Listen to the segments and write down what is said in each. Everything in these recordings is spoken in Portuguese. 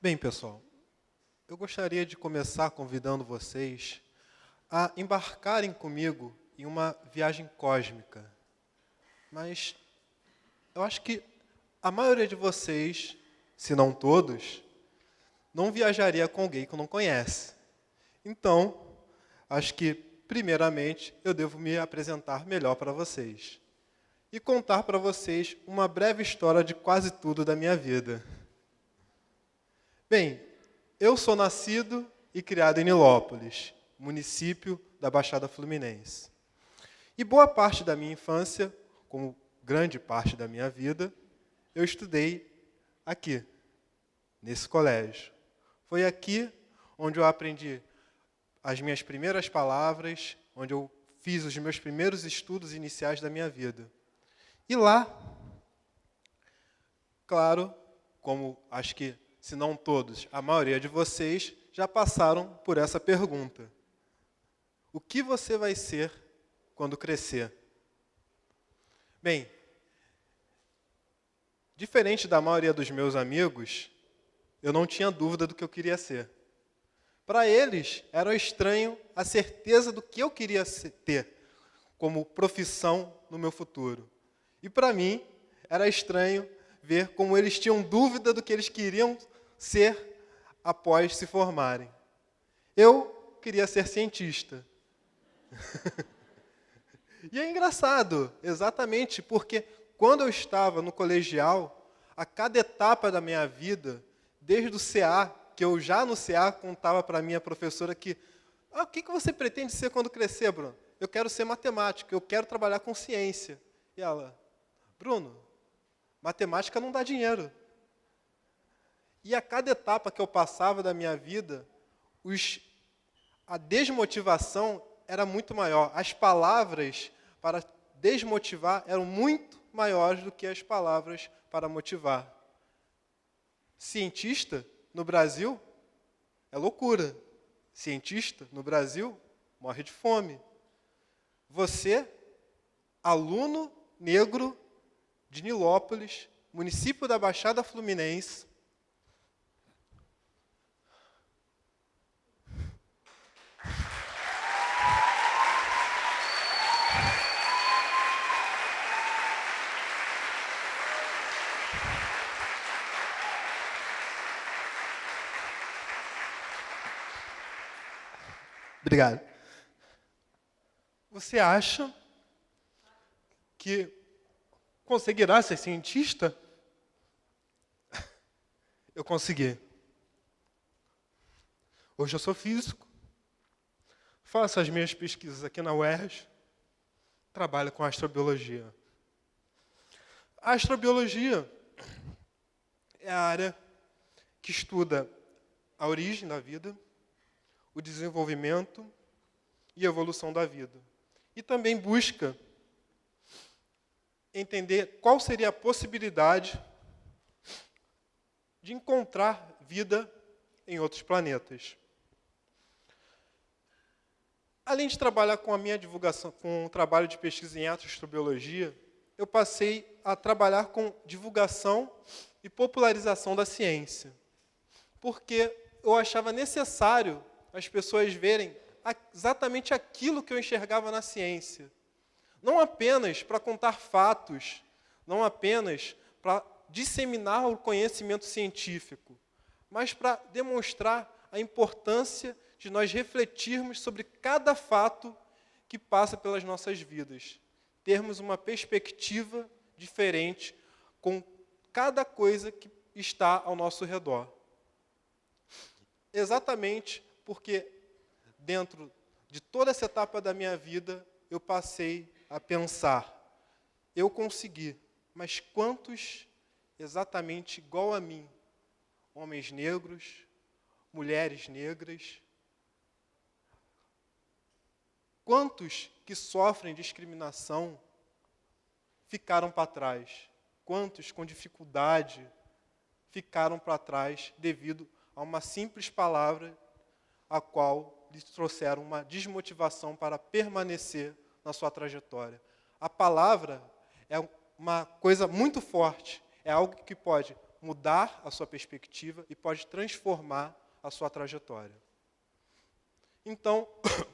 Bem, pessoal, eu gostaria de começar convidando vocês a embarcarem comigo em uma viagem cósmica. Mas eu acho que a maioria de vocês, se não todos, não viajaria com alguém que não conhece. Então, acho que, primeiramente, eu devo me apresentar melhor para vocês e contar para vocês uma breve história de quase tudo da minha vida. Bem, eu sou nascido e criado em Nilópolis, município da Baixada Fluminense. E boa parte da minha infância, como grande parte da minha vida, eu estudei aqui, nesse colégio. Foi aqui onde eu aprendi as minhas primeiras palavras, onde eu fiz os meus primeiros estudos iniciais da minha vida. E lá, claro, como acho que, se não todos, a maioria de vocês já passaram por essa pergunta. O que você vai ser quando crescer? Bem, diferente da maioria dos meus amigos, eu não tinha dúvida do que eu queria ser. Para eles, era estranho a certeza do que eu queria ter como profissão no meu futuro. E para mim, era estranho ver como eles tinham dúvida do que eles queriam ser após se formarem. Eu queria ser cientista. E é engraçado, exatamente porque quando eu estava no colegial, a cada etapa da minha vida, desde o CA, que eu já no CA contava para a minha professora que o que você pretende ser quando crescer, Bruno? Eu quero ser matemático, eu quero trabalhar com ciência. E ela, Bruno, matemática não dá dinheiro. E a cada etapa que eu passava da minha vida, a desmotivação era muito maior. As palavras para desmotivar eram muito maiores do que as palavras para motivar. Cientista, no Brasil, é loucura. Cientista, no Brasil, morre de fome. Você, aluno negro de Nilópolis, município da Baixada Fluminense, obrigado. Você acha que conseguirá ser cientista? Eu consegui. Hoje eu sou físico, faço as minhas pesquisas aqui na UERJ, trabalho com astrobiologia. A astrobiologia é a área que estuda a origem da vida, o desenvolvimento e a evolução da vida. E também busca entender qual seria a possibilidade de encontrar vida em outros planetas. Além de trabalhar com a minha divulgação, com o trabalho de pesquisa em astrobiologia, eu passei a trabalhar com divulgação e popularização da ciência. Porque eu achava necessário as pessoas verem exatamente aquilo que eu enxergava na ciência. Não apenas para contar fatos, não apenas para disseminar o conhecimento científico, mas para demonstrar a importância de nós refletirmos sobre cada fato que passa pelas nossas vidas. Termos uma perspectiva diferente com cada coisa que está ao nosso redor. Exatamente porque dentro de toda essa etapa da minha vida, eu passei a pensar, eu consegui, mas quantos exatamente igual a mim, homens negros, mulheres negras, quantos que sofrem discriminação ficaram para trás? Quantos com dificuldade ficaram para trás devido a uma simples palavra a qual lhes trouxeram uma desmotivação para permanecer na sua trajetória? A palavra é uma coisa muito forte, é algo que pode mudar a sua perspectiva e pode transformar a sua trajetória. Então,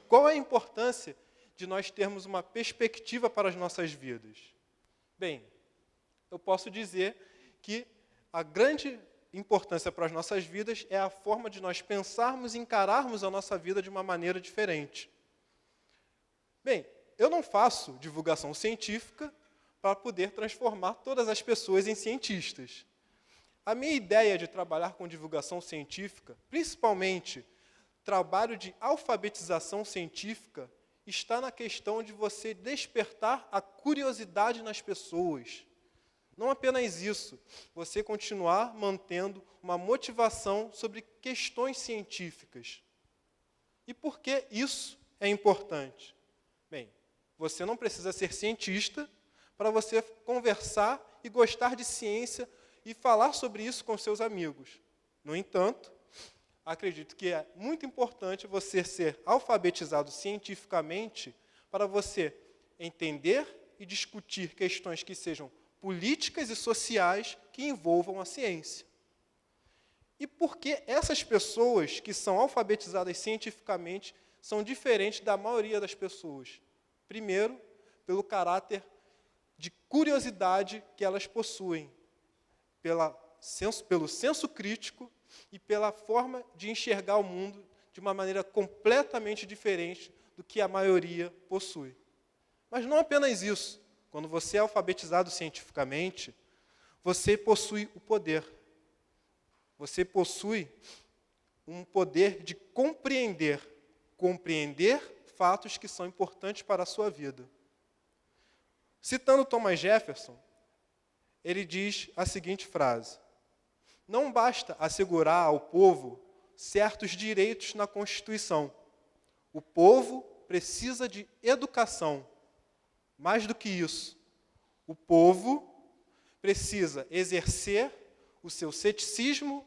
qual é a importância de nós termos uma perspectiva para as nossas vidas? Bem, eu posso dizer que a grande importância para as nossas vidas é a forma de nós pensarmos e encararmos a nossa vida de uma maneira diferente. Bem, eu não faço divulgação científica para poder transformar todas as pessoas em cientistas. A minha ideia de trabalhar com divulgação científica, principalmente trabalho de alfabetização científica, está na questão de você despertar a curiosidade nas pessoas. Não apenas isso, você continuar mantendo uma motivação sobre questões científicas. E por que isso é importante? Bem, você não precisa ser cientista para você conversar e gostar de ciência e falar sobre isso com seus amigos. No entanto, acredito que é muito importante você ser alfabetizado cientificamente para você entender e discutir questões que sejam políticas e sociais que envolvam a ciência. E por que essas pessoas que são alfabetizadas cientificamente são diferentes da maioria das pessoas? Primeiro, pelo caráter de curiosidade que elas possuem, pelo senso crítico e pela forma de enxergar o mundo de uma maneira completamente diferente do que a maioria possui. Mas não apenas isso. Quando você é alfabetizado cientificamente, você possui o poder. Você possui um poder de compreender fatos que são importantes para a sua vida. Citando Thomas Jefferson, ele diz a seguinte frase: não basta assegurar ao povo certos direitos na Constituição. O povo precisa de educação. Mais do que isso, o povo precisa exercer o seu ceticismo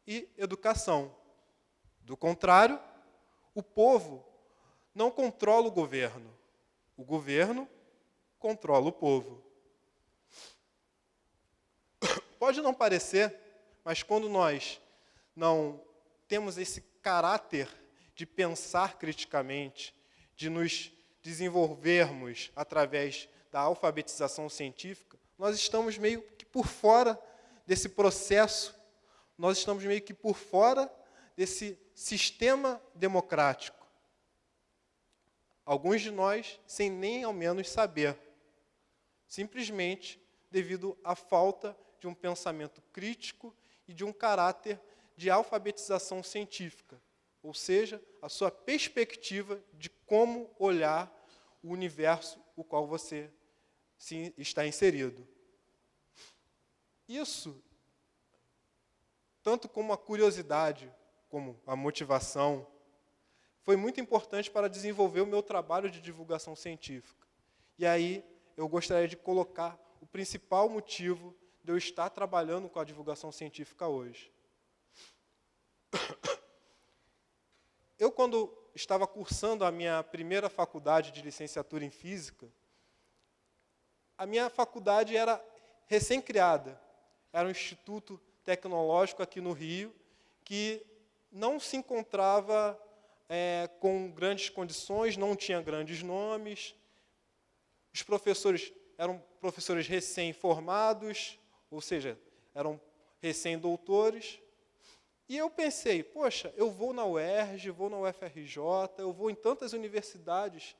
e educação. Do contrário, o povo não controla o governo controla o povo. Pode não parecer, mas quando nós não temos esse caráter de pensar criticamente, de nos desenvolvermos através da alfabetização científica, nós estamos meio que por fora desse processo, nós estamos meio que por fora desse sistema democrático. Alguns de nós sem nem ao menos saber, simplesmente devido à falta de um pensamento crítico e de um caráter de alfabetização científica, ou seja, a sua perspectiva de como olhar o universo no qual você está inserido. Isso, tanto como a curiosidade, como a motivação, foi muito importante para desenvolver o meu trabalho de divulgação científica. E aí, eu gostaria de colocar o principal motivo de eu estar trabalhando com a divulgação científica hoje. Eu, quando estava cursando a minha primeira faculdade de licenciatura em Física, a minha faculdade era recém-criada. Era um instituto tecnológico aqui no Rio, que não se encontrava com grandes condições, não tinha grandes nomes. Os professores eram professores recém-formados, ou seja, eram recém-doutores. E eu pensei, poxa, eu vou na UERJ, vou na UFRJ, eu vou em tantas universidades,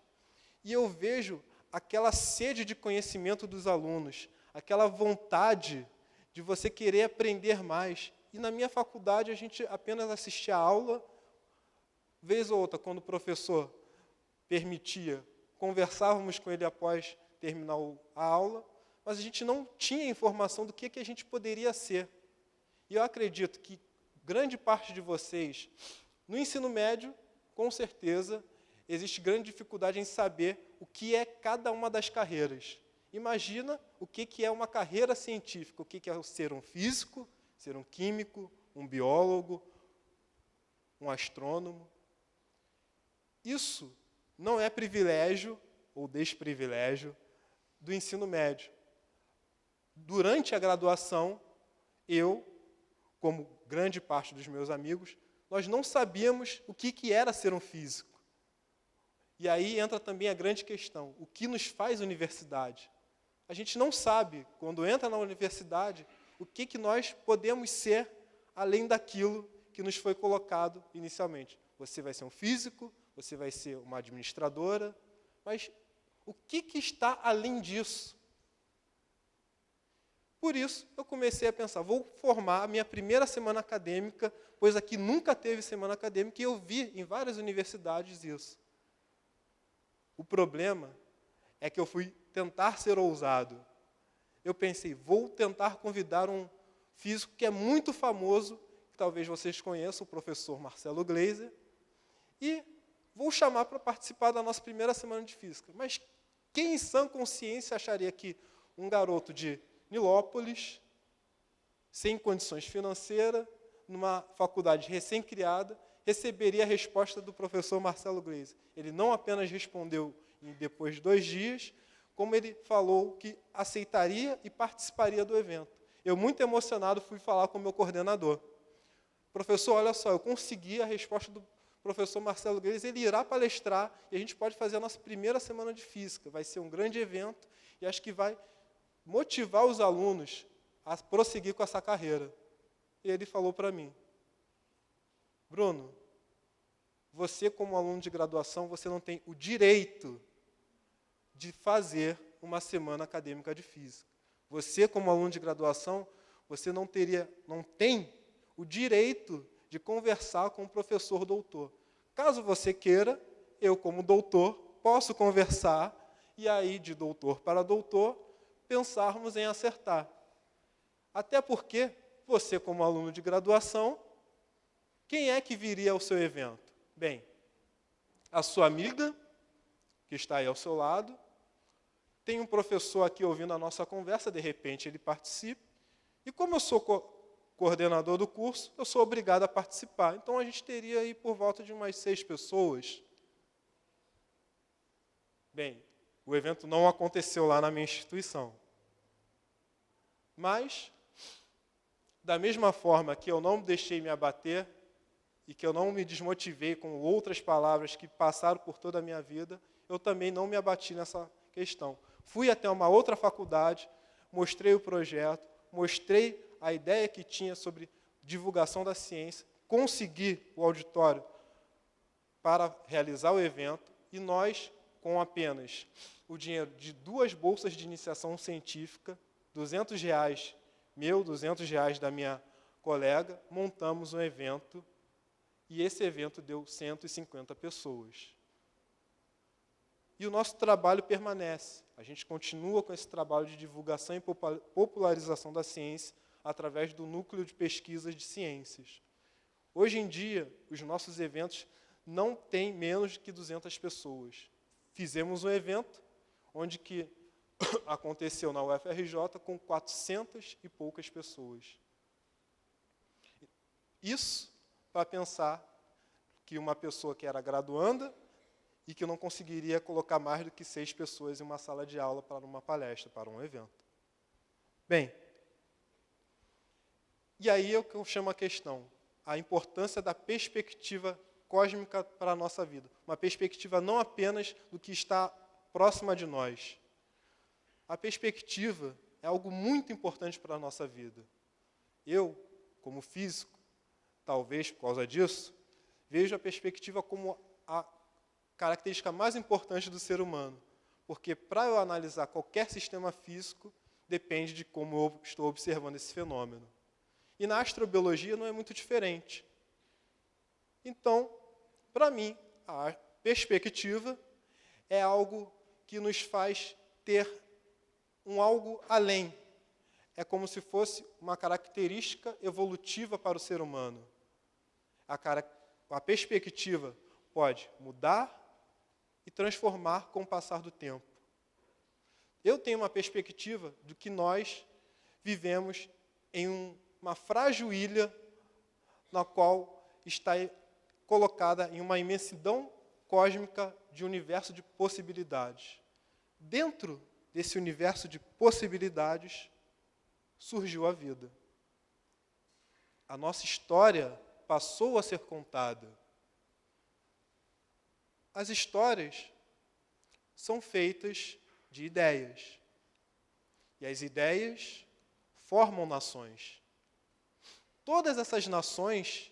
e eu vejo aquela sede de conhecimento dos alunos, aquela vontade de você querer aprender mais. E na minha faculdade a gente apenas assistia a aula, vez ou outra, quando o professor permitia, conversávamos com ele após terminar a aula, mas a gente não tinha informação do que a gente poderia ser. E eu acredito que grande parte de vocês, no ensino médio, com certeza, existe grande dificuldade em saber o que é cada uma das carreiras. Imagina o que é uma carreira científica, o que é ser um físico, ser um químico, um biólogo, um astrônomo. Isso não é privilégio ou desprivilégio do ensino médio. Durante a graduação, eu, como grande parte dos meus amigos, nós não sabíamos o que era ser um físico. E aí entra também a grande questão, o que nos faz universidade? A gente não sabe, quando entra na universidade, o que nós podemos ser além daquilo que nos foi colocado inicialmente. Você vai ser um físico, você vai ser uma administradora, mas o que está além disso? Por isso, eu comecei a pensar, vou formar a minha primeira semana acadêmica, pois aqui nunca teve semana acadêmica, e eu vi em várias universidades isso. O problema é que eu fui tentar ser ousado. Eu pensei, vou tentar convidar um físico que é muito famoso, que talvez vocês conheçam, o professor Marcelo Gleiser, e vou chamar para participar da nossa primeira semana de física. Mas quem em sã consciência acharia que um garoto de Nilópolis, sem condições financeiras, numa faculdade recém-criada, receberia a resposta do professor Marcelo Gleiser? Ele não apenas respondeu depois de 2 dias, como ele falou que aceitaria e participaria do evento. Eu, muito emocionado, fui falar com o meu coordenador. Professor, olha só, eu consegui a resposta do professor Marcelo Gleiser, ele irá palestrar e a gente pode fazer a nossa primeira semana de física. Vai ser um grande evento e acho que vai motivar os alunos a prosseguir com essa carreira. E ele falou para mim, Bruno, você como aluno de graduação, você não tem o direito de fazer uma semana acadêmica de física. Você como aluno de graduação, você não tem o direito de conversar com o professor doutor. Caso você queira, eu como doutor posso conversar e aí de doutor para doutor pensarmos em acertar. Até porque você como aluno de graduação, quem é que viria ao seu evento? Bem, a sua amiga, que está aí ao seu lado, tem um professor aqui ouvindo a nossa conversa, de repente ele participa, e como eu sou coordenador do curso, eu sou obrigado a participar. Então a gente teria aí por volta de umas 6 pessoas. Bem, o evento não aconteceu lá na minha instituição. Mas, da mesma forma que eu não deixei me abater, e que eu não me desmotivei com outras palavras que passaram por toda a minha vida, eu também não me abati nessa questão. Fui até uma outra faculdade, mostrei o projeto, mostrei a ideia que tinha sobre divulgação da ciência, consegui o auditório para realizar o evento, e nós, com apenas o dinheiro de 2 bolsas de iniciação científica, R$200 meu, R$200 da minha colega, montamos um evento. E esse evento deu 150 pessoas. E o nosso trabalho permanece. A gente continua com esse trabalho de divulgação e popularização da ciência através do Núcleo de Pesquisas de Ciências. Hoje em dia, os nossos eventos não têm menos que 200 pessoas. Fizemos um evento onde que aconteceu na UFRJ com 400 e poucas pessoas. Isso para pensar que uma pessoa que era graduanda e que não conseguiria colocar mais do que 6 pessoas em uma sala de aula para uma palestra, para um evento. Bem, e aí é o que eu chamo a questão, a importância da perspectiva cósmica para a nossa vida. Uma perspectiva não apenas do que está próxima de nós. A perspectiva é algo muito importante para a nossa vida. Eu, como físico, talvez por causa disso, vejo a perspectiva como a característica mais importante do ser humano. Porque para eu analisar qualquer sistema físico, depende de como eu estou observando esse fenômeno. E na astrobiologia não é muito diferente. Então, para mim, a perspectiva é algo que nos faz ter um algo além. É como se fosse uma característica evolutiva para o ser humano. A perspectiva pode mudar e transformar com o passar do tempo. Eu tenho uma perspectiva do que nós vivemos em uma frágil ilha na qual está colocada em uma imensidão cósmica de universo de possibilidades. Dentro desse universo de possibilidades surgiu a vida. A nossa história passou a ser contada. As histórias são feitas de ideias. E as ideias formam nações. Todas essas nações,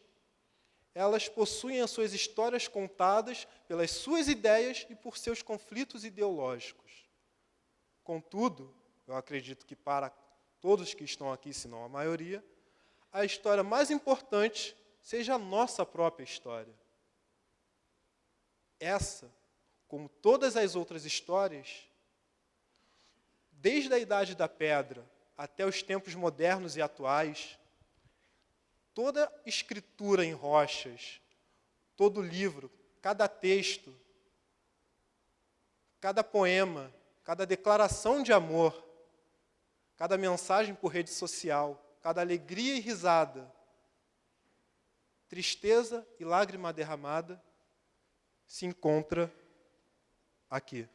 elas possuem as suas histórias contadas pelas suas ideias e por seus conflitos ideológicos. Contudo, eu acredito que para todos que estão aqui, se não a maioria, a história mais importante seja a nossa própria história. Essa, como todas as outras histórias, desde a Idade da Pedra até os tempos modernos e atuais, toda escritura em rochas, todo livro, cada texto, cada poema, cada declaração de amor, cada mensagem por rede social, cada alegria e risada, tristeza e lágrima derramada, se encontra aqui.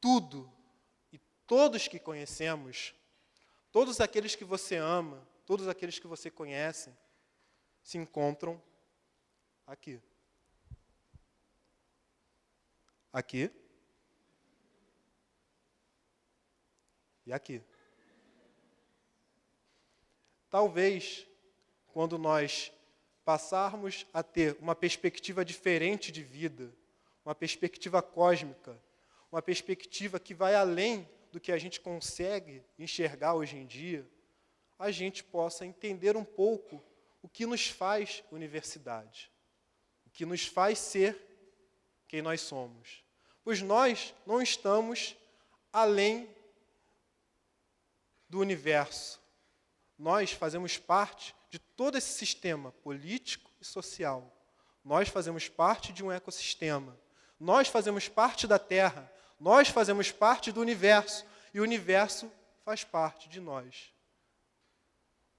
Tudo e todos que conhecemos, todos aqueles que você ama, todos aqueles que você conhece, se encontram aqui. Aqui. E aqui. Talvez, quando nós passarmos a ter uma perspectiva diferente de vida, uma perspectiva cósmica, uma perspectiva que vai além do que a gente consegue enxergar hoje em dia, a gente possa entender um pouco o que nos faz universidade, o que nos faz ser quem nós somos. Pois nós não estamos além do universo. Nós fazemos parte de todo esse sistema político e social. Nós fazemos parte de um ecossistema. Nós fazemos parte da Terra. Nós fazemos parte do universo. E o universo faz parte de nós.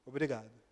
Obrigado.